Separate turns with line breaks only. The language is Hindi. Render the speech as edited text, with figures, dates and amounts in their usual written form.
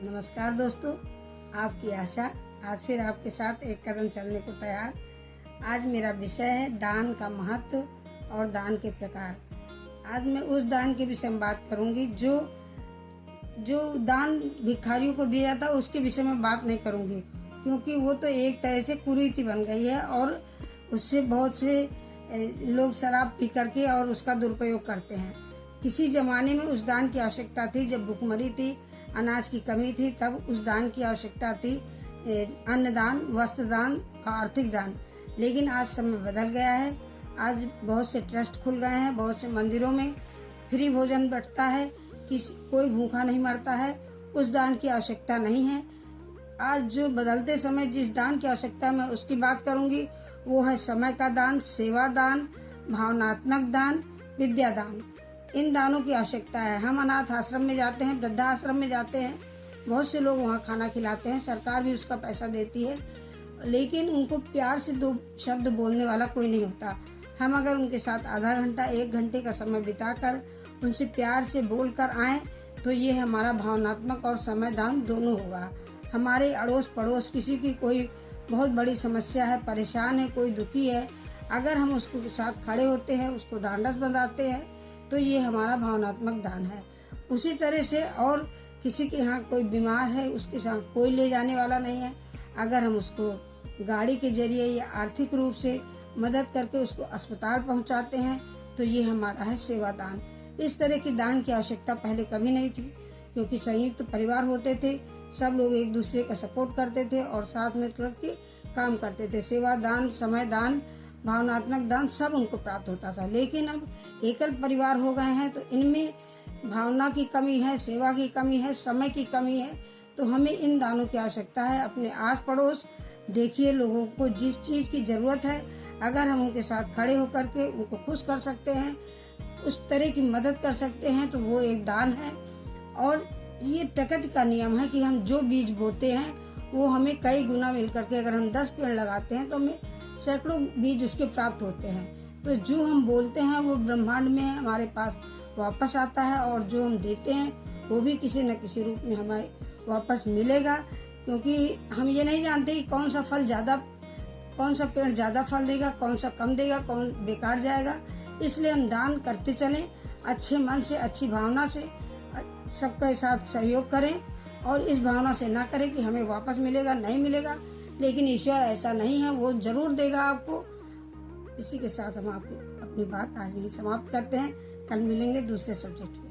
नमस्कार दोस्तों, आपकी आशा आज फिर आपके साथ एक कदम चलने को तैयार। आज मेरा विषय है दान का महत्व और दान के प्रकार। आज मैं उस दान के विषय में बात करूंगी जो दान भिखारियों को दिया जाता है, उसके विषय में बात नहीं करूंगी, क्योंकि वो तो एक तरह से कुरीति बन गई है और उससे बहुत से लोग शराब पी करके और उसका दुरुपयोग करते हैं। किसी जमाने में उस दान की आवश्यकता थी, जब भुखमरी थी, अनाज की कमी थी, तब उस दान की आवश्यकता थी, अन्नदान, वस्त्र दान, आर्थिक दान। लेकिन आज समय बदल गया है। आज बहुत से ट्रस्ट खुल गए हैं, बहुत से मंदिरों में फ्री भोजन बंटता है, कोई भूखा नहीं मरता है। उस दान की आवश्यकता नहीं है। आज जो बदलते समय जिस दान की आवश्यकता है मैं उसकी बात करूंगी, वो है समय का दान, सेवा दान, भावनात्मक दान, विद्या दान। इन दानों की आवश्यकता है। हम अनाथ आश्रम में जाते हैं, वृद्धाश्रम में जाते हैं, बहुत से लोग वहाँ खाना खिलाते हैं, सरकार भी उसका पैसा देती है, लेकिन उनको प्यार से दो शब्द बोलने वाला कोई नहीं होता। हम अगर उनके साथ आधा घंटा, 1 घंटे का समय बिताकर उनसे प्यार से बोलकर आएँ तो ये हमारा भावनात्मक और समय दान दोनों होगा। हमारे अड़ोस पड़ोस किसी की कोई बहुत बड़ी समस्या है, परेशान है, कोई दुखी है, अगर हम उसके साथ खड़े होते हैं, उसको ढांढस बंधाते हैं, तो ये हमारा भावनात्मक दान है। उसी तरह से और किसी के यहाँ कोई बीमार है, उसके साथ कोई ले जाने वाला नहीं है, अगर हम उसको गाड़ी के जरिए या आर्थिक रूप से मदद करके उसको अस्पताल पहुँचाते हैं तो ये हमारा है सेवा दान। इस तरह की दान की आवश्यकता पहले कभी नहीं थी, क्योंकि संयुक्त परिवार होते थे, सब लोग एक दूसरे का सपोर्ट करते थे और साथ में करके काम करते थे। सेवा दान, समय दान, भावनात्मक दान सब उनको प्राप्त होता था। लेकिन अब एकल परिवार हो गए हैं तो इनमें भावना की कमी है, सेवा की कमी है, समय की कमी है, तो हमें इन दानों की आवश्यकता है। अपने आस पड़ोस देखिए, लोगों को जिस चीज़ की ज़रूरत है, अगर हम उनके साथ खड़े होकर के उनको खुश कर सकते हैं, उस तरह की मदद कर सकते हैं, तो वो एक दान है। और ये प्रकृति का नियम है कि हम जो बीज बोते हैं वो हमें कई गुना मिल करके, अगर हम 10 पेड़ लगाते हैं तो हमें सैकड़ों बीज उसके प्राप्त होते हैं। तो जो हम बोलते हैं वो ब्रह्मांड में हमारे पास वापस आता है, और जो हम देते हैं वो भी किसी न किसी रूप में हमें वापस मिलेगा। क्योंकि हम ये नहीं जानते कि कौन सा पेड़ ज़्यादा फल देगा, कौन सा कम देगा, कौन बेकार जाएगा। इसलिए हम दान करते चलें, अच्छे मन से, अच्छी भावना से सबके साथ सहयोग करें, और इस भावना से ना करें कि हमें वापस मिलेगा, नहीं मिलेगा। लेकिन ईश्वर ऐसा नहीं है, वो जरूर देगा आपको। इसी के साथ हम आपको अपनी बात आज ही समाप्त करते हैं। कल मिलेंगे दूसरे सब्जेक्ट में।